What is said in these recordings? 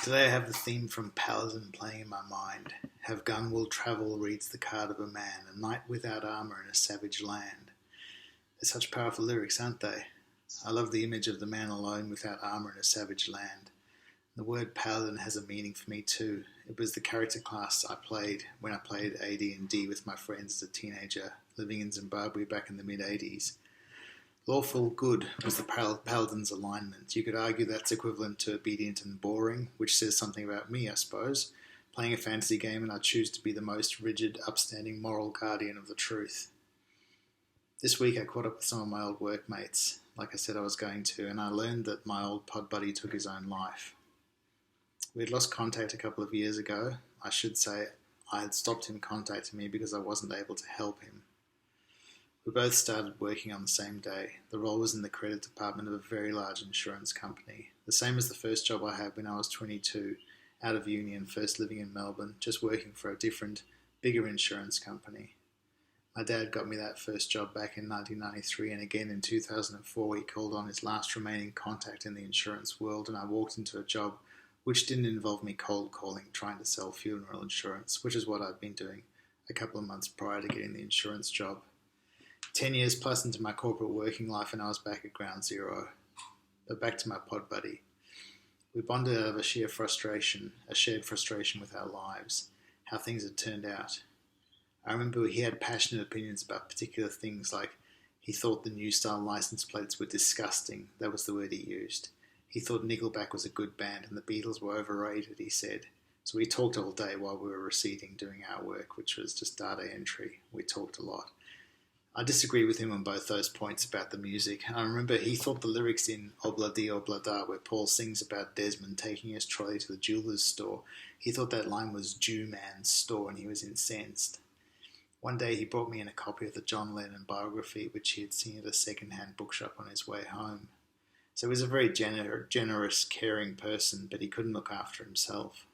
Today I have the theme from Paladin playing in my mind. Have gun will travel reads the card of a man, a knight without armour in a savage land. They're such powerful lyrics, aren't they? I love the image of the man alone without armour in a savage land. The word Paladin has a meaning for me too. It was the character class I played when I played AD&D with my friends as a teenager, living in Zimbabwe back in the mid-80s. Lawful good was the Paladin's alignment. You could argue that's equivalent to obedient and boring, which says something about me, I suppose. Playing a fantasy game and I choose to be the most rigid, upstanding moral guardian of the truth. This week I caught up with some of my old workmates, like I said I was going to, and I learned that my old pod buddy took his own life. We had lost contact a couple of years ago. I should say I had stopped him contacting me because I wasn't able to help him. We both started working on the same day. The role was in the credit department of a very large insurance company. The same as the first job I had when I was 22, out of uni and first living in Melbourne, just working for a different, bigger insurance company. My dad got me that first job back in 1993, and again in 2004 he called on his last remaining contact in the insurance world, and I walked into a job which didn't involve me cold calling, trying to sell funeral insurance, which is what I'd been doing a couple of months prior to getting the insurance job. 10 years plus into my corporate working life and I was back at ground zero. But back to my pod buddy. We bonded out of a shared frustration with our lives, how things had turned out. I remember he had passionate opinions about particular things, like he thought the new style license plates were disgusting. That was the word he used. He thought Nickelback was a good band and the Beatles were overrated, he said. So we talked all day while we were receiving, doing our work, which was just data entry. We talked a lot. I disagree with him on both those points about the music. I remember he thought the lyrics in Obla Di Obla Da, where Paul sings about Desmond taking his trolley to the jeweller's store, he thought that line was Jew Man's store and he was incensed. One day he brought me in a copy of the John Lennon biography, which he had seen at a second-hand bookshop on his way home. So he was a very generous, caring person, but he couldn't look after himself.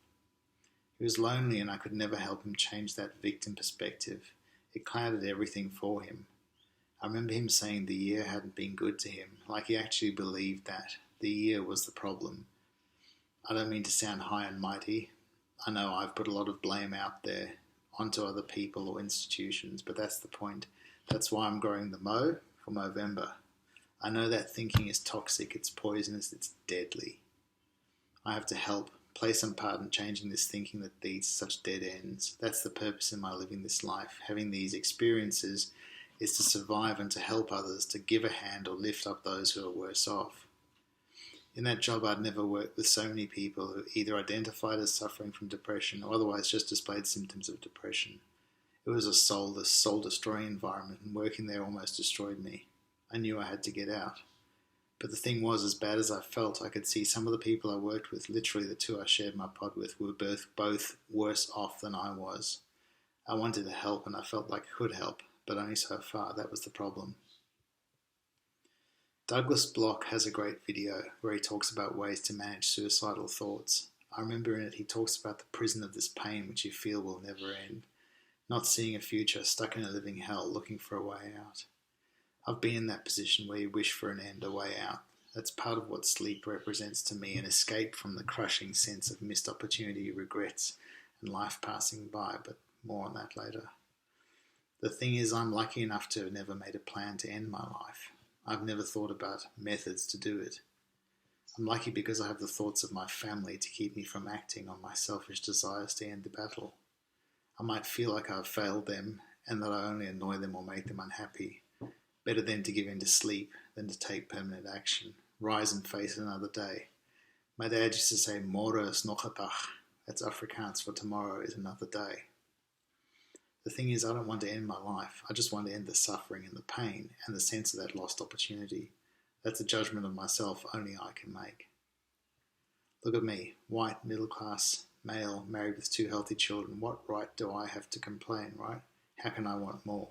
He was lonely and I could never help him change that victim perspective. It clouded everything for him. I remember him saying the year hadn't been good to him, like he actually believed that. The year was the problem. I don't mean to sound high and mighty. I know I've put a lot of blame out there onto other people or institutions, but that's the point. That's why I'm growing the Mo for Movember. I know that thinking is toxic, it's poisonous, it's deadly. I have to help, play some part in changing this thinking that leads to such dead ends. That's the purpose in my living this life. Having these experiences is to survive and to help others, to give a hand or lift up those who are worse off. In that job I'd never worked with so many people who either identified as suffering from depression or otherwise just displayed symptoms of depression. It was a soul-destroying environment, and working there almost destroyed me. I knew I had to get out. But the thing was, as bad as I felt, I could see some of the people I worked with, literally the two I shared my pod with, were both worse off than I was. I wanted to help and I felt like I could help, but only so far. That was the problem. Douglas Block has a great video where he talks about ways to manage suicidal thoughts. I remember in it he talks about the prison of this pain which you feel will never end, not seeing a future, stuck in a living hell, looking for a way out. I've been in that position where you wish for an end, a way out. That's part of what sleep represents to me, an escape from the crushing sense of missed opportunity, regrets, and life passing by, but more on that later. The thing is, I'm lucky enough to have never made a plan to end my life. I've never thought about methods to do it. I'm lucky because I have the thoughts of my family to keep me from acting on my selfish desires to end the battle. I might feel like I've failed them and that I only annoy them or make them unhappy. Better then to give in to sleep than to take permanent action. Rise and face another day. My dad used to say, Môre is nog 'n dag. That's Afrikaans for tomorrow is another day. The thing is, I don't want to end my life. I just want to end the suffering and the pain and the sense of that lost opportunity. That's a judgment of myself only I can make. Look at me, white, middle class, male, married with 2 healthy children. What right do I have to complain, right? How can I want more?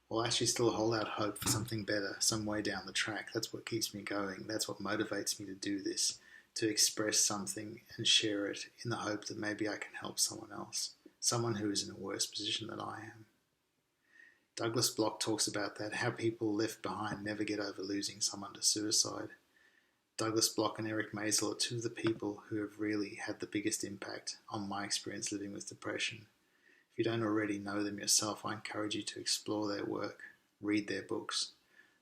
Well, I actually still hold out hope for something better, some way down the track. That's what keeps me going. That's what motivates me to do this, to express something and share it in the hope that maybe I can help someone else. Someone who is in a worse position than I am. Douglas Block talks about that, how people left behind never get over losing someone to suicide. Douglas Block and Eric Maisel are two of the people who have really had the biggest impact on my experience living with depression. If you don't already know them yourself, I encourage you to explore their work, read their books.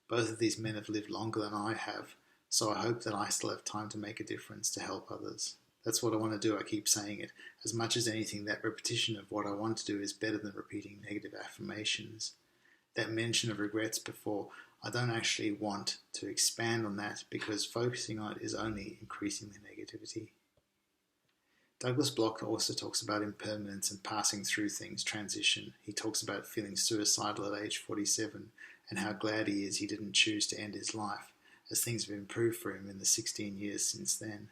Both of these men have lived longer than I have, so I hope that I still have time to make a difference to help others. That's what I want to do, I keep saying it. As much as anything, that repetition of what I want to do is better than repeating negative affirmations. That mention of regrets before, I don't actually want to expand on that because focusing on it is only increasing the negativity. Douglas Block also talks about impermanence and passing through things, transition. He talks about feeling suicidal at age 47 and how glad he is he didn't choose to end his life, as things have improved for him in the 16 years since then.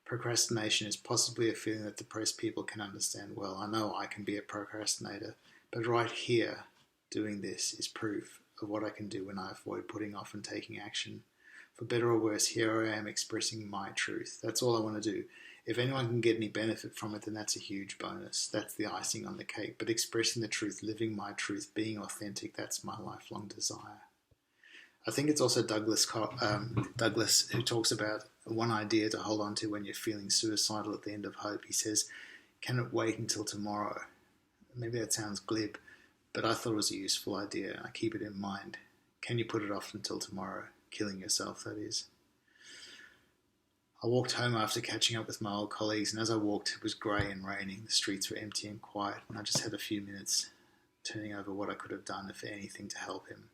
Procrastination is possibly a feeling that depressed people can understand well. I know I can be a procrastinator, but right here, doing this is proof of what I can do when I avoid putting off and taking action. For better or worse, here I am expressing my truth. That's all I want to do. If anyone can get any benefit from it, then that's a huge bonus. That's the icing on the cake. But expressing the truth, living my truth, being authentic, that's my lifelong desire. I think it's also Douglas who talks about one idea to hold on to when you're feeling suicidal at the end of hope. He says, can it wait until tomorrow? Maybe that sounds glib, but I thought it was a useful idea. I keep it in mind. Can you put it off until tomorrow? Killing yourself, that is. I walked home after catching up with my old colleagues, and as I walked, it was grey and raining. The streets were empty and quiet, and I just had a few minutes turning over what I could have done, if anything, to help him.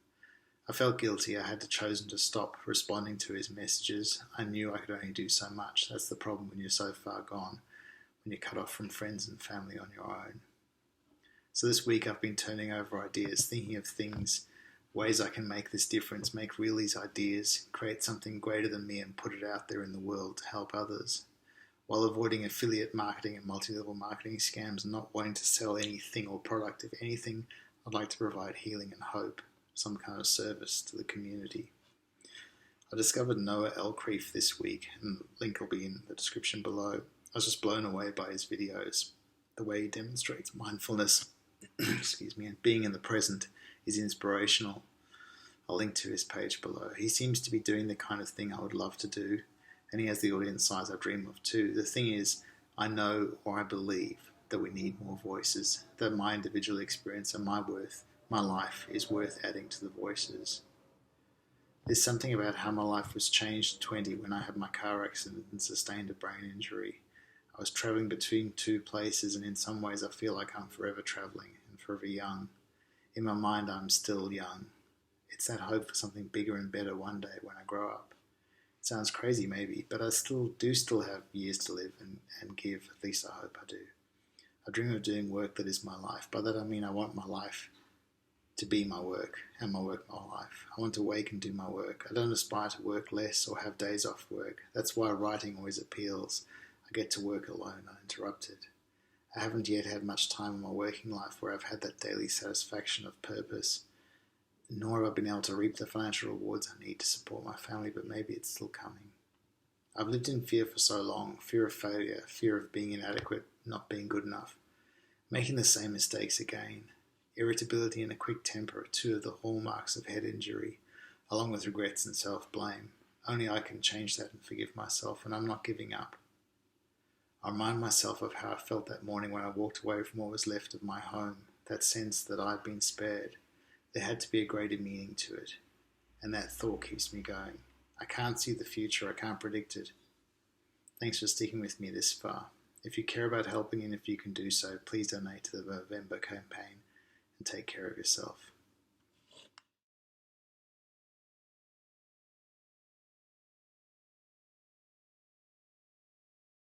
I felt guilty. I had chosen to stop responding to his messages. I knew I could only do so much. That's the problem when you're so far gone, when you're cut off from friends and family on your own. So this week I've been turning over ideas, thinking of things, ways I can make this difference, make real these ideas, create something greater than me and put it out there in the world to help others, while avoiding affiliate marketing and multi-level marketing scams and not wanting to sell anything or product. If anything, I'd like to provide healing and hope, some kind of service to the community. I discovered Noah Elcreef this week, and the link will be in the description below. I was just blown away by his videos. The way he demonstrates mindfulness and being in the present is inspirational. I'll link to his page below. He seems to be doing the kind of thing I would love to do, and he has the audience size I dream of too. The thing is, I know or I believe that we need more voices, that my individual experience and my life is worth adding to the voices. There's something about how my life was changed at 20 when I had my car accident and sustained a brain injury. I was travelling between two places, and in some ways I feel like I'm forever travelling and forever young. In my mind I'm still young. It's that hope for something bigger and better one day when I grow up. It sounds crazy maybe, but I still have years to live and give. At least I hope I do. I dream of doing work that is my life. By that I mean I want my life to be my work, and my work my life. I want to wake and do my work. I don't aspire to work less or have days off work. That's why writing always appeals. I get to work alone, uninterrupted. I haven't yet had much time in my working life where I've had that daily satisfaction of purpose, nor have I been able to reap the financial rewards I need to support my family, but maybe it's still coming. I've lived in fear for so long, fear of failure, fear of being inadequate, not being good enough, making the same mistakes again. Irritability and a quick temper are two of the hallmarks of head injury, along with regrets and self-blame. Only I can change that and forgive myself, and I'm not giving up. I remind myself of how I felt that morning when I walked away from what was left of my home, that sense that I'd been spared. There had to be a greater meaning to it, and that thought keeps me going. I can't see the future, I can't predict it. Thanks for sticking with me this far. If you care about helping and if you can do so, please donate to the Movember campaign and take care of yourself.